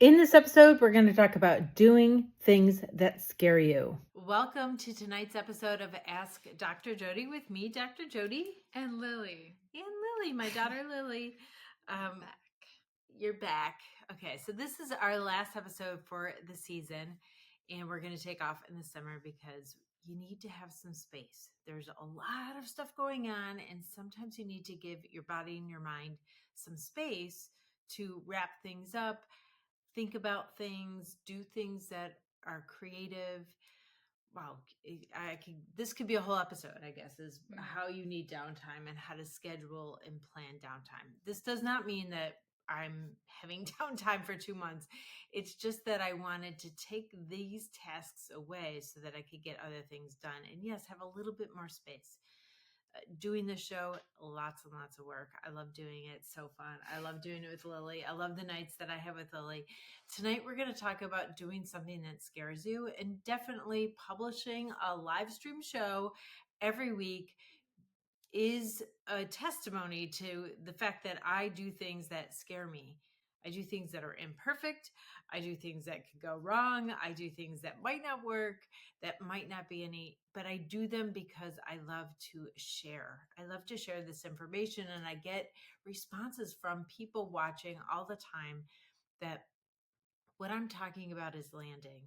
In this episode, we're going to talk about doing things that scare you. Welcome to tonight's episode of Ask Dr. Jodi with me, Dr. Jodi. And Lily. And Lily, my daughter Lily. Back. You're back. Okay, so this is our last episode for the season, and we're going to take off in the summer because you need to have some space. There's a lot of stuff going on, and sometimes you need to give your body and your mind some space to wrap things up, think about things, do things that are creative. Wow, this could be a whole episode, I guess, is how you need downtime and how to schedule and plan downtime. This does not mean that I'm having downtime for 2 months. It's just that I wanted to take these tasks away so that I could get other things done. And yes, have a little bit more space. Doing the show, lots and lots of work. I love doing it. It's so fun. I love doing it with Lily. I love the nights that I have with Lily. Tonight, we're going to talk about doing something that scares you and definitely publishing a live stream show every week is a testimony to the fact that I do things that scare me. I do things that are imperfect. I do things that could go wrong. I do things that might not work, that might not be any, but I do them because I love to share. I love to share this information, and I get responses from people watching all the time that what I'm talking about is landing.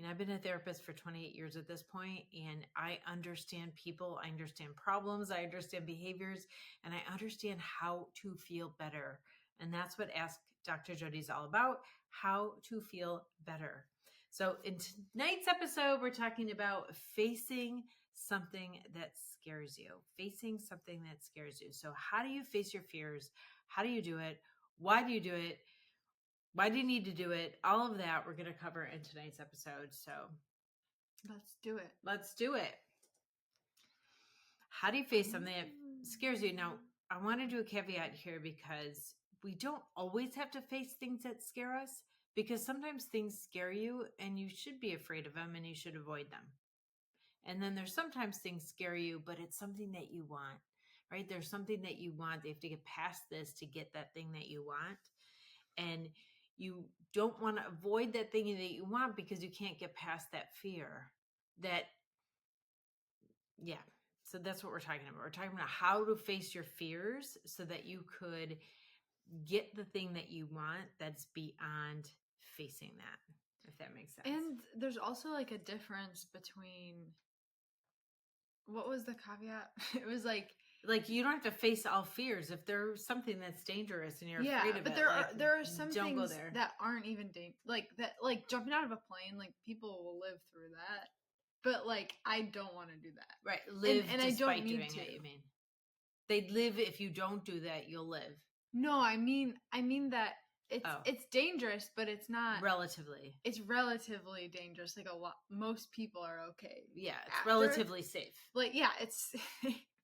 I've been a therapist for 28 years at this point, and I understand people, I understand problems, I understand behaviors, and I understand how to feel better. And that's what Ask Dr. Jodi is all about, how to feel better. So in tonight's episode, we're talking about facing something that scares you, facing something that scares you. So how do you face your fears? How do you do it? Why do you do it? Why do you need to do it? All of that we're going to cover in tonight's episode. So let's do it. Let's do it. How do you face something that scares you? Now, I want to do a caveat here because we don't always have to face things that scare us, because sometimes things scare you and you should be afraid of them and you should avoid them. And then there's sometimes things scare you, but it's something that you want, right? There's something that you want. They have to get past this to get that thing that you want. And you don't want to avoid that thing that you want because you can't get past that fear. So that's what we're talking about. We're talking about how to face your fears so that you could get the thing that you want that's beyond facing that, if that makes sense. And there's also like a difference between, what was the caveat? It was like you don't have to face all fears. If there's something that's dangerous and you're afraid of but it, there are some don't things go there. that aren't even like jumping out of a plane. Like, people will live through that, but like, I don't want to do that. Right, live and I don't need doing to. it. You mean they'd live if you don't do that? You'll live. No, I mean that it's dangerous, but it's not relatively. It's relatively dangerous. Like, most people are okay. Yeah, it's relatively safe. Like, yeah, it's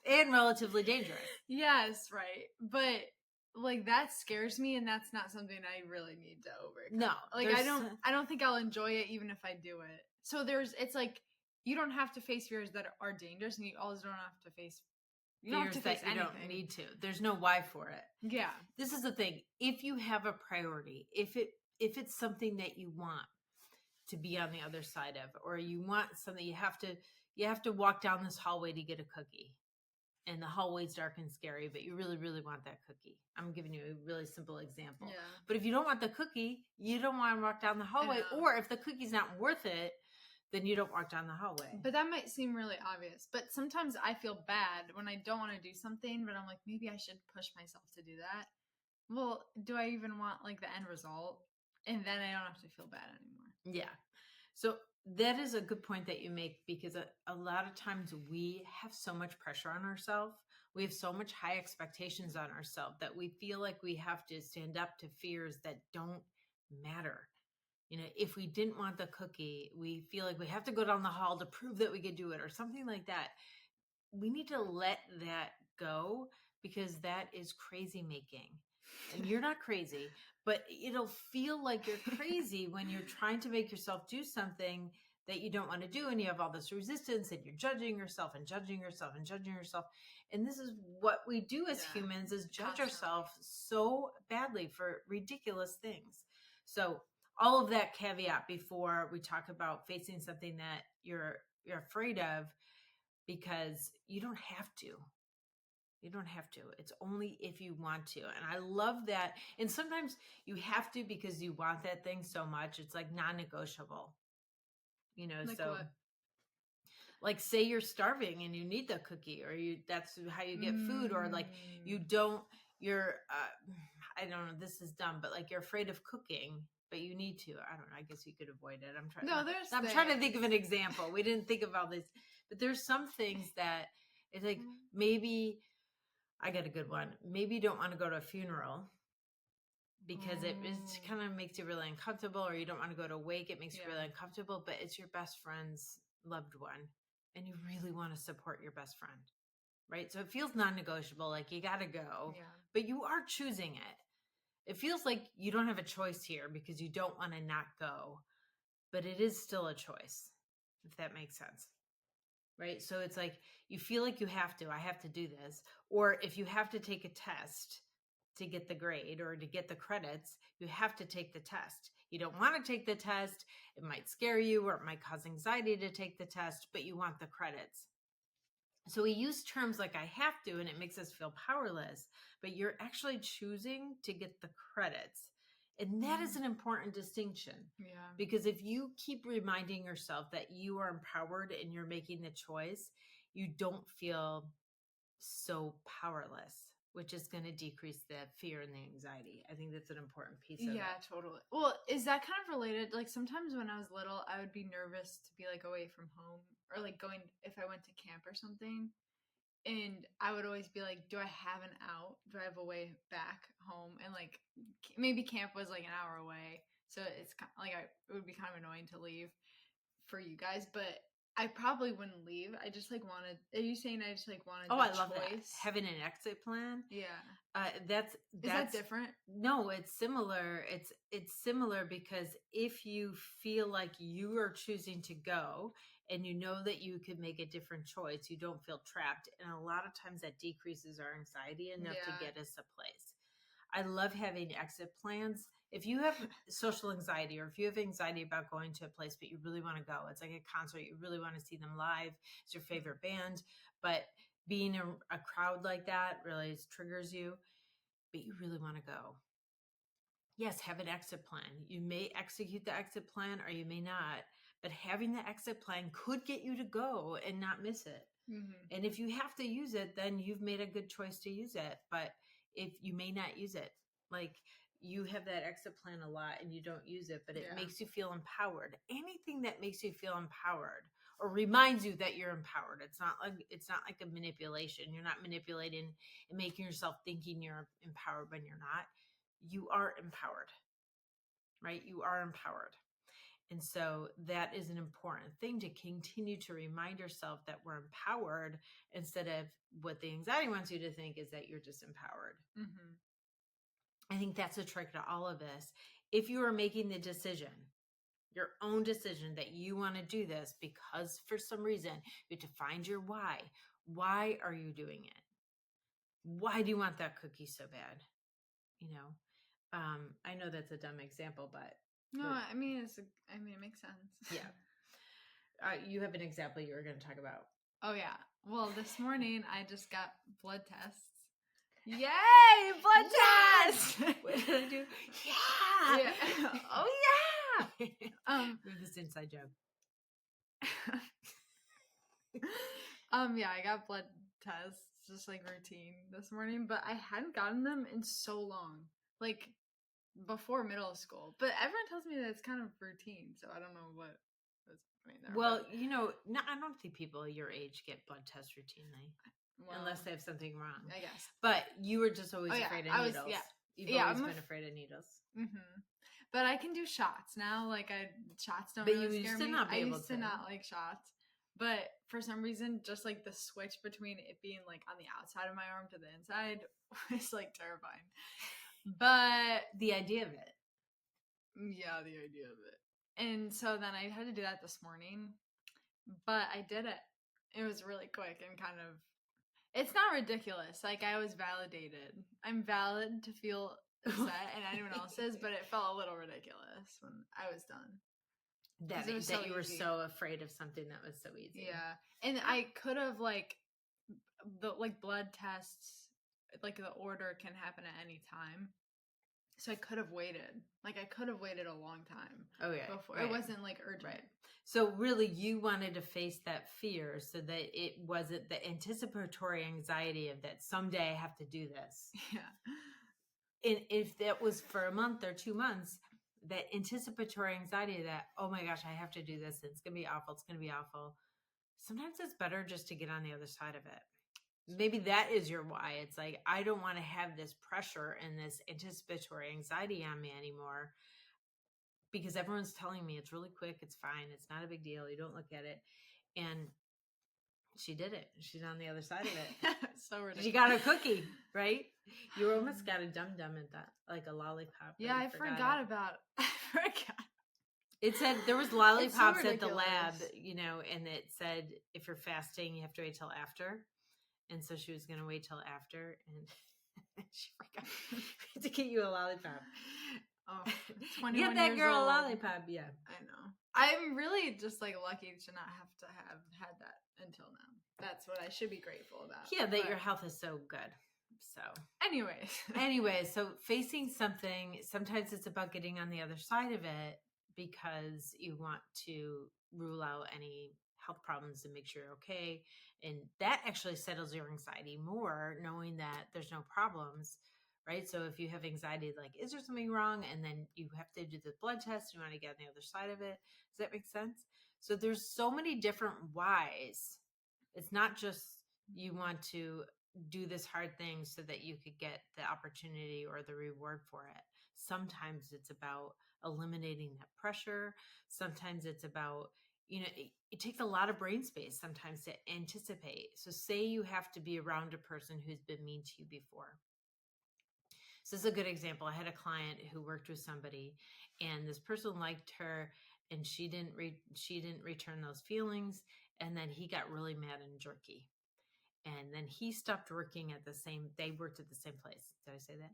and relatively dangerous. Yes, right. But like, that scares me, and that's not something I really need to overcome. No, like, I don't think I'll enjoy it even if I do it. So it's like, you don't have to face fears that are dangerous, and you also don't have to face fears that you don't need to. There's no why for it. Yeah. This is the thing. If you have a priority, if it's something that you want to be on the other side of, or you want something, you have to walk down this hallway to get a cookie, and the hallway's dark and scary, but you really, really want that cookie. I'm giving you a really simple example. Yeah. But if you don't want the cookie, you don't want to walk down the hallway, or if the cookie's not worth it, then you don't walk down the hallway. But that might seem really obvious. But sometimes I feel bad when I don't want to do something, but I'm like, maybe I should push myself to do that. Well, do I even want like the end result? And then I don't have to feel bad anymore. Yeah. So that is a good point that you make, because a lot of times we have so much pressure on ourselves. We have so much high expectations on ourselves that we feel like we have to stand up to fears that don't matter. If we didn't want the cookie, we feel like we have to go down the hall to prove that we could do it or something like that. We need to let that go, because that is crazy making. And you're not crazy, but it'll feel like you're crazy when you're trying to make yourself do something that you don't want to do, and you have all this resistance, and you're judging yourself and judging yourself and judging yourself. And this is what we do as humans, is judge ourselves so badly for ridiculous things. So all of that caveat before we talk about facing something that you're afraid of, because you don't have to. You don't have to. It's only if you want to. And I love that. And sometimes you have to because you want that thing so much. It's like non-negotiable. Like So what? like say you're starving and you need the cookie, or that's how you get food, or like you don't you're I don't know, this is dumb, but like you're afraid of cooking, but you need to. I don't know, I guess you could avoid it. I'm trying to think of an example. We didn't think of all this, but there's some things that it's like, maybe I got a good one. Maybe you don't want to go to a funeral because it kind of makes you really uncomfortable, or you don't want to go to a wake. It makes you really uncomfortable, but it's your best friend's loved one and you really want to support your best friend, right? So it feels non-negotiable, like you got to go, but you are choosing it. It feels like you don't have a choice here because you don't want to not go, but it is still a choice, if that makes sense. Right? So it's like you feel like I have to do this. Or if you have to take a test to get the grade or to get the credits, you have to take the test. You don't want to take the test. It might scare you, or it might cause anxiety to take the test, but you want the credits. So we use terms like I have to, and it makes us feel powerless, but you're actually choosing to get the credits. And that is an important distinction. Yeah. Because if you keep reminding yourself that you are empowered and you're making the choice, you don't feel so powerless, which is going to decrease the fear and the anxiety. I think that's an important piece of it. Yeah, totally. Well, is that kind of related? Like sometimes when I was little, I would be nervous to be like away from home, or like going if I went to camp or something. And I would always be like, do I have an out? Do I have a way back home? And like maybe camp was like an hour away. So it's kind of like it would be kind of annoying to leave for you guys, but I probably wouldn't leave. I just like wanted. Are you saying I just like wanted? Oh, the I love choice? that. Having an exit plan. Yeah. That's Is that different? No, it's similar. It's similar because if you feel like you are choosing to go and you know that you could make a different choice, you don't feel trapped. And a lot of times that decreases our anxiety enough to get us a place. I love having exit plans. If you have social anxiety, or if you have anxiety about going to a place but you really want to go, it's like a concert, you really want to see them live, it's your favorite band, but being a crowd like that really triggers you, but you really want to go. Yes, have an exit plan. You may execute the exit plan or you may not, but having the exit plan could get you to go and not miss it. Mm-hmm. And if you have to use it, then you've made a good choice to use it. But if you may not use it, like you have that exit plan a lot and you don't use it, but it makes you feel empowered. Anything that makes you feel empowered or reminds you that you're empowered. It's not like a manipulation. You're not manipulating and making yourself thinking you're empowered when you're not. You are empowered, right? You are empowered. And so that is an important thing, to continue to remind yourself that we're empowered, instead of what the anxiety wants you to think is that you're disempowered. Mm-hmm. I think that's a trick to all of this. If you are making the decision, your own decision, that you want to do this because for some reason, you have to find your why. Why are you doing it? Why do you want that cookie so bad? I know that's a dumb example, but no, I mean it makes sense. Yeah. You have an example you were going to talk about. Oh yeah. Well, this morning I just got blood tests. Yay! Blood tests. What did I do? Yeah. Oh yeah. We have this inside joke. Yeah, I got blood tests, just like routine this morning, but I hadn't gotten them in so long, like before middle school. But everyone tells me that it's kind of routine, so I don't know what was going there. Well, I don't think people your age get blood tests routinely, unless they have something wrong. I guess. But you were just always afraid of needles. You've always been afraid of needles. Mm-hmm. But I can do shots now. Like shots don't but really you scare used to me. not be I able used to not like shots. But for some reason, just like the switch between it being like on the outside of my arm to the inside was like terrifying. But the idea of it. Yeah, the idea of it. And so then I had to do that this morning, but I did it. It was really quick and kind of, it's not ridiculous. Like I was validated. I'm valid to feel set and anyone else's, but it felt a little ridiculous when I was done. That, 'Cause it was that so you were easy. so afraid of something that was so easy. Yeah. And I could have the blood tests, like the order can happen at any time. So I could have waited. Like I could have waited a long time. Oh yeah. Before Right. it wasn't like urgent. Right. So really you wanted to face that fear so that it wasn't the anticipatory anxiety of that someday I have to do this. Yeah. And if that was for a month or 2 months, that anticipatory anxiety that, oh my gosh, I have to do this. It's going to be awful. It's going to be awful. Sometimes it's better just to get on the other side of it. Maybe that is your why. It's like, I don't want to have this pressure and this anticipatory anxiety on me anymore because everyone's telling me it's really quick. It's fine. It's not a big deal. You don't look at it. And she did it. She's on the other side of it. So ridiculous. She got a cookie, right? You almost got a dum-dum at that, like a lollipop. Yeah, I forgot about. I forgot. It said there was It's so lollipops at the lab, ridiculous. and it said if you're fasting, you have to wait till after. And so she was going to wait till after, and she forgot to get you a lollipop. Oh, 21 Get that years girl old. a lollipop, yeah. I know. I'm really just lucky to not have had that until now. That's what I should be grateful about. Yeah, that your health is so good. So anyway, so facing something, sometimes it's about getting on the other side of it because you want to rule out any health problems and make sure you're okay. And that actually settles your anxiety more, knowing that there's no problems, right? So if you have anxiety, like, is there something wrong? And then you have to do the blood test, you want to get on the other side of it. Does that make sense? So there's so many different whys. It's not just you want to do this hard thing so that you could get the opportunity or the reward for it. Sometimes it's about eliminating that pressure. Sometimes it's about, it takes a lot of brain space sometimes to anticipate. So say you have to be around a person who's been mean to you before. So this is a good example. I had a client who worked with somebody and this person liked her and she didn't return those feelings. And then he got really mad and jerky. And then he stopped working they worked at the same place. Did I say that?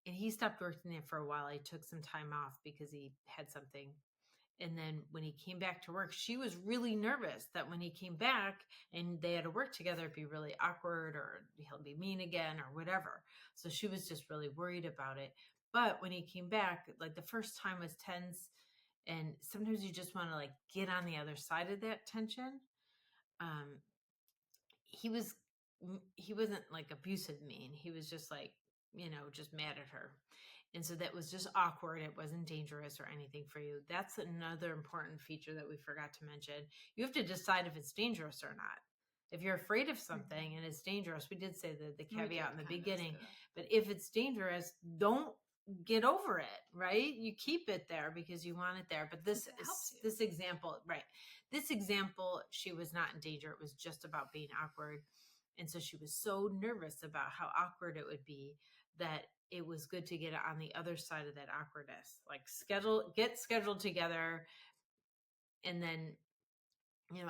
And he stopped working there for a while. He took some time off because he had something. And then when he came back to work, she was really nervous that when he came back and they had to work together, it'd be really awkward or he'll be mean again or whatever. So she was just really worried about it. But when he came back, like the first time was tense. And sometimes you just want to like get on the other side of that tension. He wasn't like abusive mean. He was just like, just mad at her. And so that was just awkward. It wasn't dangerous or anything for you. That's another important feature that we forgot to mention. You have to decide if it's dangerous or not. If you're afraid of something and it's dangerous, we did say the caveat in the beginning, but if it's dangerous, don't get over it, right? You keep it there because you want it there. But this example, right? This example, she was not in danger. It was just about being awkward. And so she was so nervous about how awkward it would be that it was good to get on the other side of that awkwardness, like get scheduled together. And then,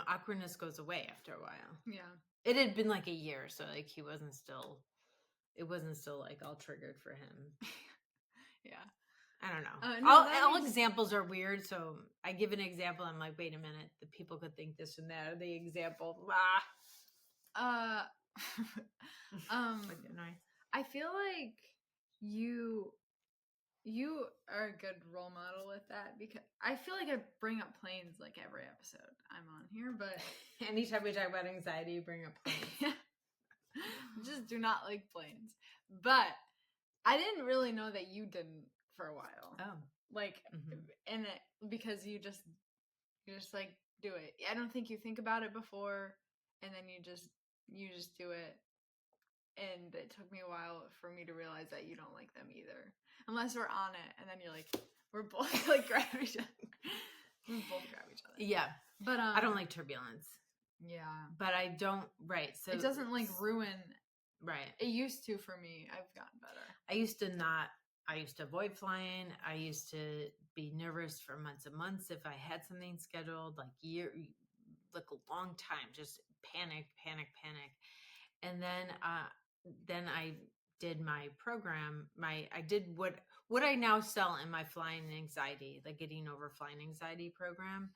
awkwardness goes away after a while. Yeah. It had been like a year. So like it wasn't still like all triggered for him. Yeah. I don't know. All examples are weird. So I give an example. I'm like, wait a minute. The people could think this and that. Or the example. I feel like you are a good role model with that because I feel like I bring up planes like every episode I'm on here, but anytime we talk about anxiety, you bring up planes. Just do not like planes. But I didn't really know that you didn't for a while. Oh. And because you just like do it. I don't think you think about it before and then you just do it. And it took me a while for me to realize that you don't like them either. Unless we're on it and then you're like, we're both like grab each other. We both grab each other. Yeah. But I don't like turbulence. Yeah. But I don't, right. So it doesn't like ruin. Right. It used to for me. I've gotten better. I used to avoid flying. I used to be nervous for months and months if I had something scheduled, like a long time, just panic. And then I did my program, I did what I now sell in my flying anxiety, the Getting Over Flying Anxiety program.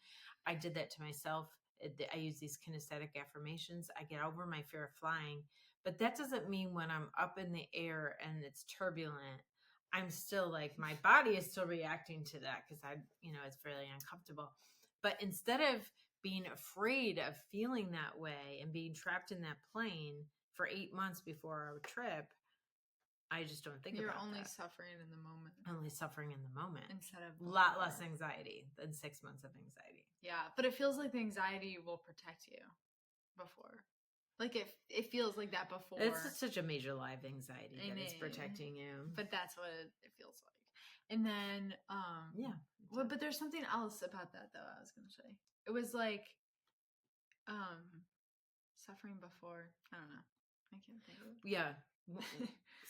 I did that to myself. I use these kinesthetic affirmations. I get over my fear of flying, but that doesn't mean when I'm up in the air and it's turbulent, I'm still like, my body is still reacting to that because it's really uncomfortable. But instead of being afraid of feeling that way and being trapped in that plane for 8 months before our trip, I just don't think You're about only that. suffering in the moment. Only suffering in the moment. Instead of a lot before. less anxiety than 6 months of anxiety. Yeah, but it feels like the anxiety will protect you before. Like it feels like that before. It's such a major lie of anxiety that it's know. protecting you. But that's what it feels like. And then Yeah. well, but there's something else about that though, I was gonna say. It was like suffering before. I don't know. I can't think of it. Yeah.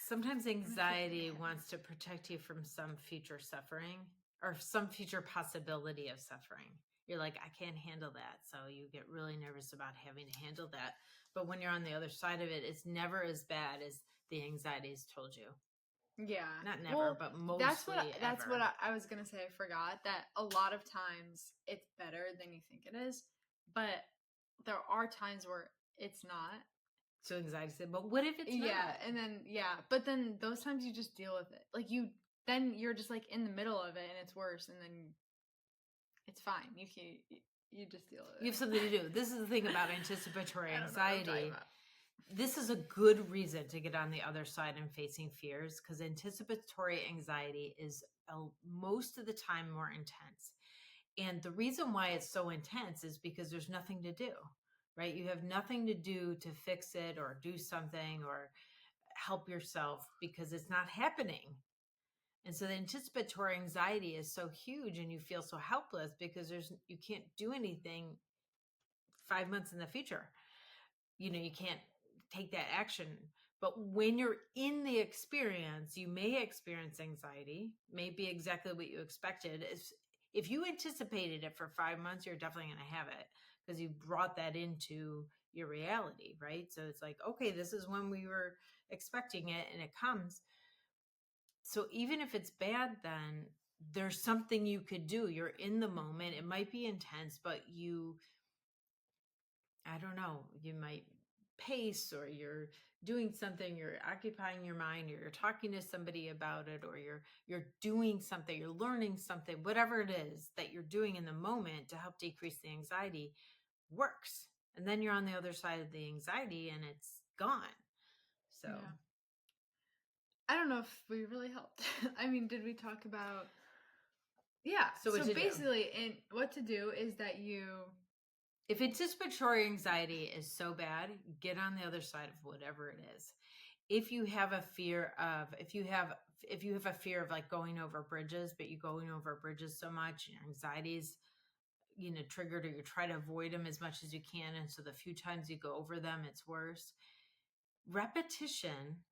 Sometimes anxiety wants to protect you from some future suffering or some future possibility of suffering. You're like, I can't handle that. So you get really nervous about having to handle that. But when you're on the other side of it, it's never as bad as the anxiety has told you. Yeah. Not never, but mostly that's what I was going to say. I forgot that a lot of times it's better than you think it is. But there are times where it's not. So anxiety said, but what if it's not? And then but then those times you just deal with it. Like you're just like in the middle of it and it's worse, and then it's fine. You just deal with it. You have something to do. This is the thing about anticipatory anxiety. This is a good reason to get on the other side and facing fears, because anticipatory anxiety is most of the time more intense. And the reason why it's so intense is because there's nothing to do, right? You have nothing to do to fix it or do something or help yourself because it's not happening. And so the anticipatory anxiety is so huge and you feel so helpless because you can't do anything 5 months in the future. You can't take that action. But when you're in the experience, you may experience anxiety, may be exactly what you expected. If you anticipated it for 5 months, you're definitely going to have it because you brought that into your reality, right? So it's like, okay, this is when we were expecting it and it comes. So even if it's bad, then there's something you could do. You're in the moment. It might be intense, but I don't know, you might pace, or you're doing something, you're occupying your mind, or you're talking to somebody about it, or you're doing something, you're learning something, whatever it is that you're doing in the moment to help decrease the anxiety works. And then you're on the other side of the anxiety and it's gone. So I don't know if we really helped. I mean, did we talk about So basically, and what to do is that if anticipatory anxiety is so bad, get on the other side of whatever it is. If you have a fear of, if you have a fear of like going over bridges, but you going over bridges so much, your anxiety's, triggered, or you try to avoid them as much as you can. And so the few times you go over them, it's worse. Repetition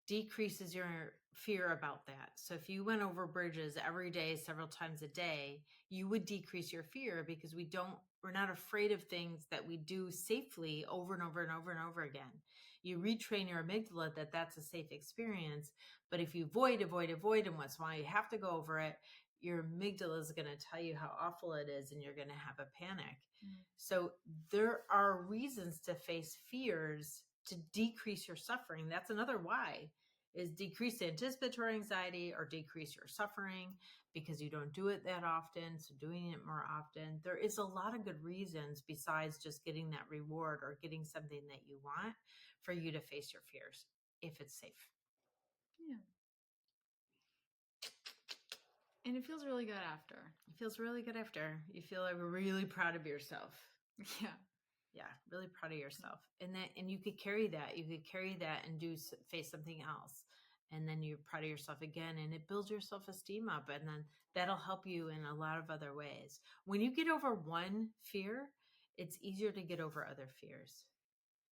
decreases your fear about that. So if you went over bridges every day, several times a day, you would decrease your fear because we're not afraid of things that we do safely over and over and over and over again. You retrain your amygdala that that's a safe experience. But if you avoid, and once in a while you have to go over it, your amygdala is going to tell you how awful it is and you're going to have a panic. So there are reasons to face fears to decrease your suffering. That's another why, is decrease anticipatory anxiety or decrease your suffering because you don't do it that often. So doing it more often, there is a lot of good reasons besides just getting that reward or getting something that you want for you to face your fears if it's safe. Yeah. And it feels really good after. It feels really good after. You feel like really proud of yourself. Yeah, really proud of yourself. And you could carry that. You could carry that and face something else. And then you're proud of yourself again, and it builds your self-esteem up. And then that'll help you in a lot of other ways. When you get over one fear, it's easier to get over other fears.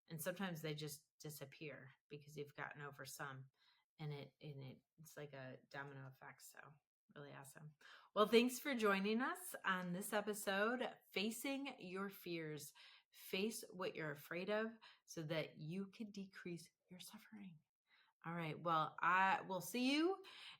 And sometimes they just disappear because you've gotten over some. And it's like a domino effect. So really awesome. Well, thanks for joining us on this episode, Facing Your Fears. Face what you're afraid of so that you can decrease your suffering. All right. Well, I will see you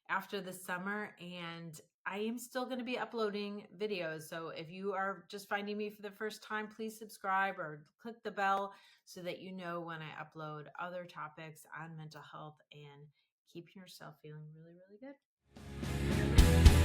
after the summer, and I am still going to be uploading videos. So if you are just finding me for the first time, please subscribe or click the bell so that you know when I upload other topics on mental health and keeping yourself feeling really, really good.